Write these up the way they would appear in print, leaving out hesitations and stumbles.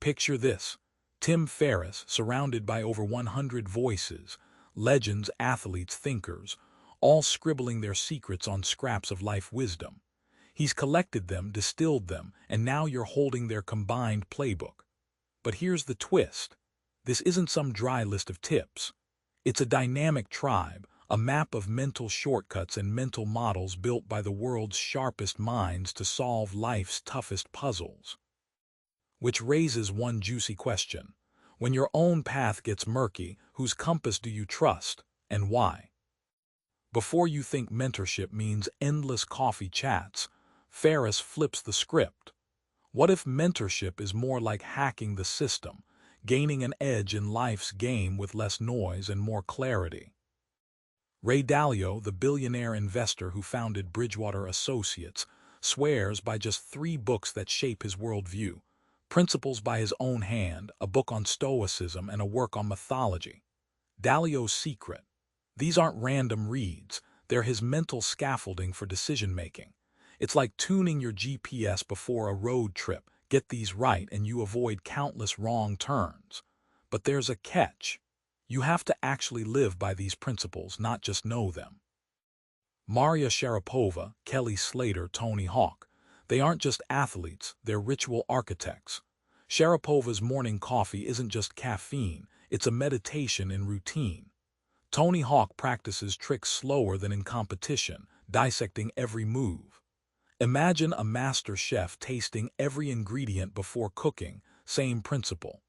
Picture this: Tim Ferriss, surrounded by over 100 voices, legends, athletes, thinkers, all scribbling their secrets on scraps of life wisdom. He's collected them, distilled them, and now you're holding their combined playbook. But here's the twist. This isn't some dry list of tips. It's a dynamic tribe, a map of mental shortcuts and mental models built by the world's sharpest minds to solve life's toughest puzzles. Which raises one juicy question. When your own path gets murky, whose compass do you trust, and why? Before you think mentorship means endless coffee chats, Ferriss flips the script. What if mentorship is more like hacking the system, gaining an edge in life's game with less noise and more clarity? Ray Dalio, the billionaire investor who founded Bridgewater Associates, swears by just 3 books that shape his worldview: Principles by His Own Hand, a book on Stoicism, and a work on mythology. Dalio's secret: these aren't random reads, they're his mental scaffolding for decision-making. It's like tuning your GPS before a road trip. Get these right and you avoid countless wrong turns. But there's a catch. You have to actually live by these principles, not just know them. Maria Sharapova, Kelly Slater, Tony Hawk. They aren't just athletes, they're ritual architects. Sharapova's morning coffee isn't just caffeine, it's a meditation in routine. Tony Hawk practices tricks slower than in competition, dissecting every move. Imagine a master chef tasting every ingredient before cooking, same principle.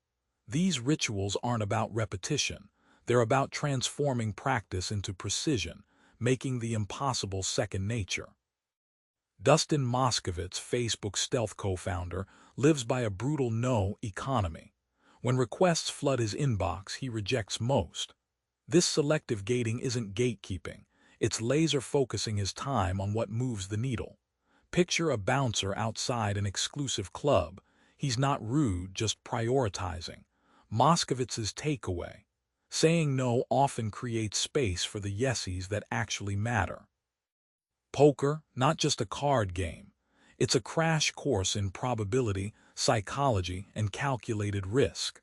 These rituals aren't about repetition, they're about transforming practice into precision, making the impossible second nature. Dustin Moskovitz, Facebook stealth co-founder, lives by a brutal no economy. When requests flood his inbox, he rejects most. This selective gating isn't gatekeeping, it's laser focusing his time on what moves the needle. Picture a bouncer outside an exclusive club. He's not rude, just prioritizing. Moskovitz's takeaway: saying no often creates space for the yesies that actually matter. Poker, not just a card game. It's a crash course in probability, psychology, and calculated risk.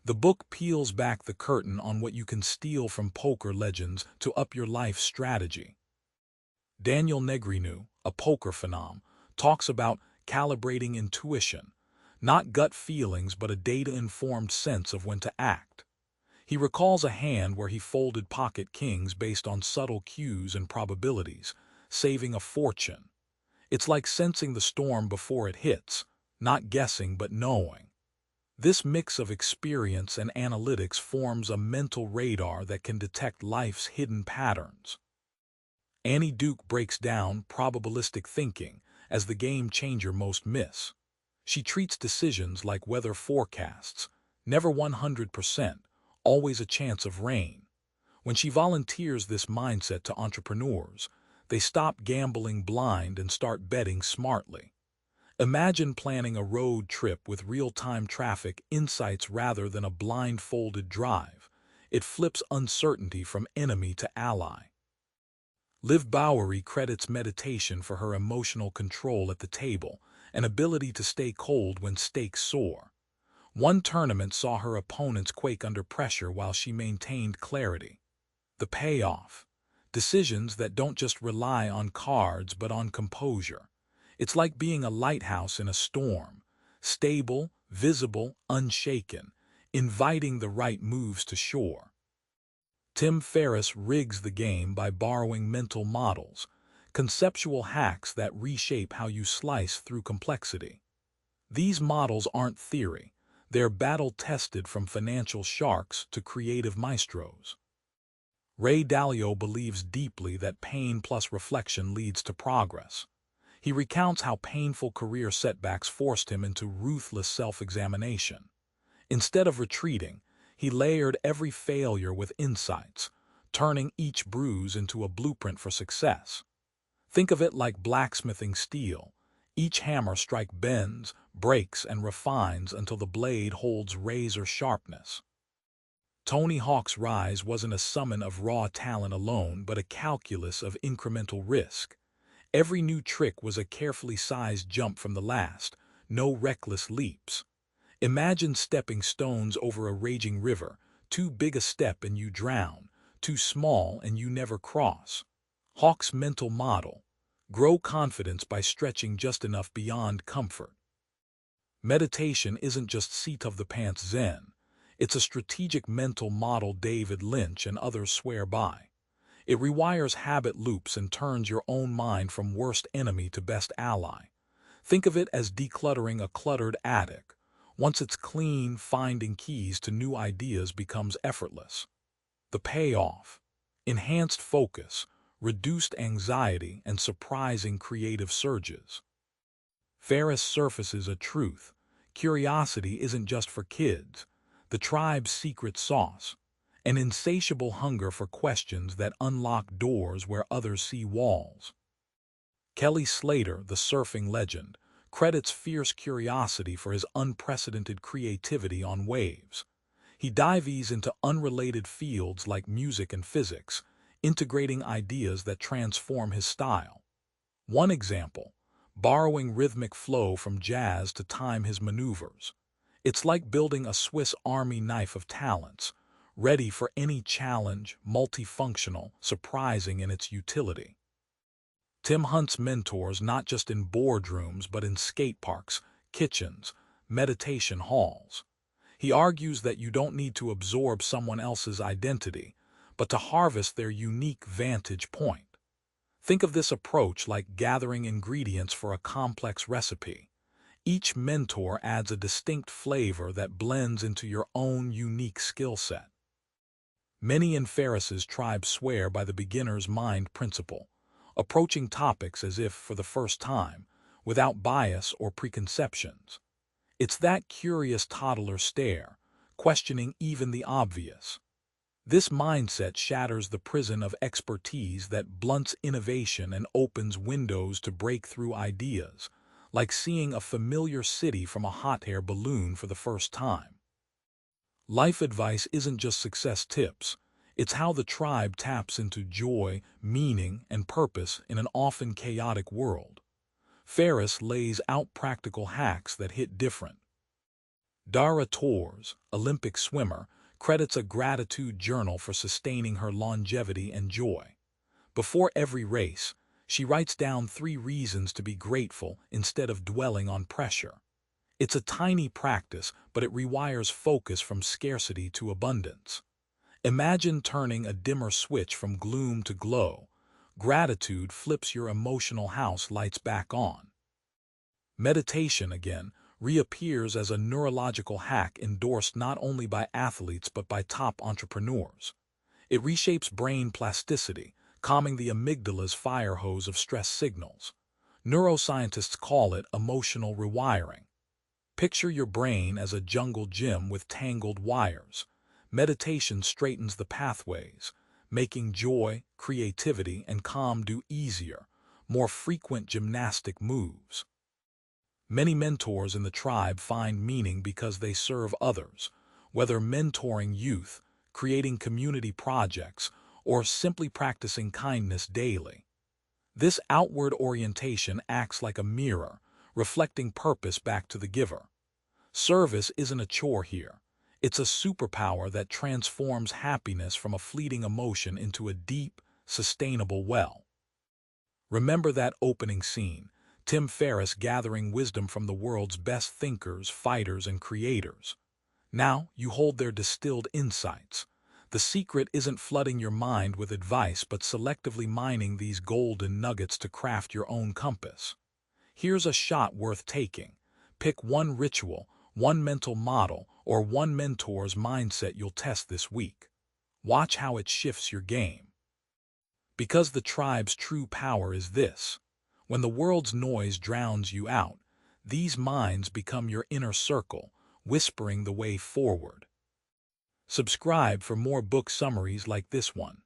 The book peels back the curtain on what you can steal from poker legends to up your life strategy. Daniel Negreanu, a poker phenom, talks about calibrating intuition, not gut feelings but a data-informed sense of when to act. He recalls a hand where he folded pocket kings based on subtle cues and probabilities, saving a fortune. It's like sensing the storm before it hits, not guessing but knowing. This mix of experience and analytics forms a mental radar that can detect life's hidden patterns. Annie Duke breaks down probabilistic thinking as the game changer most miss. She treats decisions like weather forecasts, never 100%, always a chance of rain. When she volunteers this mindset to entrepreneurs, they stop gambling blind and start betting smartly. Imagine planning a road trip with real-time traffic insights rather than a blindfolded drive. It flips uncertainty from enemy to ally. Liv Bowery credits meditation for her emotional control at the table, an ability to stay cold when stakes soar. One tournament saw her opponents quake under pressure while she maintained clarity. The payoff: decisions that don't just rely on cards but on composure. It's like being a lighthouse in a storm, stable, visible, unshaken, inviting the right moves to shore. Tim Ferriss rigs the game by borrowing mental models, conceptual hacks that reshape how you slice through complexity. These models aren't theory, they're battle-tested from financial sharks to creative maestros. Ray Dalio believes deeply that pain plus reflection leads to progress. He recounts how painful career setbacks forced him into ruthless self-examination. Instead of retreating, he layered every failure with insights, turning each bruise into a blueprint for success. Think of it like blacksmithing steel. Each hammer strike bends, breaks, and refines until the blade holds razor sharpness. Tony Hawk's rise wasn't a summon of raw talent alone, but a calculus of incremental risk. Every new trick was a carefully sized jump from the last, no reckless leaps. Imagine stepping stones over a raging river, too big a step and you drown, too small and you never cross. Hawke's mental model: grow confidence by stretching just enough beyond comfort. Meditation isn't just seat-of-the-pants Zen. It's a strategic mental model David Lynch and others swear by. It rewires habit loops and turns your own mind from worst enemy to best ally. Think of it as decluttering a cluttered attic. Once it's clean, finding keys to new ideas becomes effortless. The payoff: enhanced focus, reduced anxiety, and surprising creative surges. Ferriss surfaces a truth: curiosity isn't just for kids. The tribe's secret sauce: an insatiable hunger for questions that unlock doors where others see walls. Kelly Slater, the surfing legend, credits fierce curiosity for his unprecedented creativity on waves. He dives into unrelated fields like music and physics, integrating ideas that transform his style. One example: borrowing rhythmic flow from jazz to time his maneuvers. It's like building a Swiss Army knife of talents, ready for any challenge, multifunctional, surprising in its utility. Tim Hunt's mentors not just in boardrooms but in skate parks, kitchens, meditation halls. He argues that you don't need to absorb someone else's identity, but to harvest their unique vantage point. Think of this approach like gathering ingredients for a complex recipe. Each mentor adds a distinct flavor that blends into your own unique skill set. Many in Ferriss's tribe swear by the beginner's mind principle, approaching topics as if for the first time, without bias or preconceptions. It's that curious toddler stare, questioning even the obvious. This mindset shatters the prison of expertise that blunts innovation and opens windows to breakthrough ideas, like seeing a familiar city from a hot air balloon for the first time. Life advice isn't just success tips. It's how the tribe taps into joy, meaning, and purpose in an often chaotic world. Ferriss lays out practical hacks that hit different. Dara Torres, Olympic swimmer, credits a gratitude journal for sustaining her longevity and joy. Before every race, she writes down 3 reasons to be grateful instead of dwelling on pressure. It's a tiny practice, but it rewires focus from scarcity to abundance. Imagine turning a dimmer switch from gloom to glow. Gratitude flips your emotional house lights back on. Meditation, again, reappears as a neurological hack endorsed not only by athletes but by top entrepreneurs. It reshapes brain plasticity, calming the amygdala's fire hose of stress signals. Neuroscientists call it emotional rewiring. Picture your brain as a jungle gym with tangled wires. Meditation straightens the pathways, making joy, creativity, and calm do easier, more frequent gymnastic moves. Many mentors in the tribe find meaning because they serve others, whether mentoring youth, creating community projects, or simply practicing kindness daily. This outward orientation acts like a mirror, reflecting purpose back to the giver. Service isn't a chore here. It's a superpower that transforms happiness from a fleeting emotion into a deep, sustainable well. Remember that opening scene: Tim Ferriss gathering wisdom from the world's best thinkers, fighters, and creators. Now you hold their distilled insights. The secret isn't flooding your mind with advice but selectively mining these golden nuggets to craft your own compass. Here's a shot worth taking. Pick one ritual, one mental model, or one mentor's mindset you'll test this week. Watch how it shifts your game. Because the tribe's true power is this: when the world's noise drowns you out, these minds become your inner circle, whispering the way forward. Subscribe for more book summaries like this one.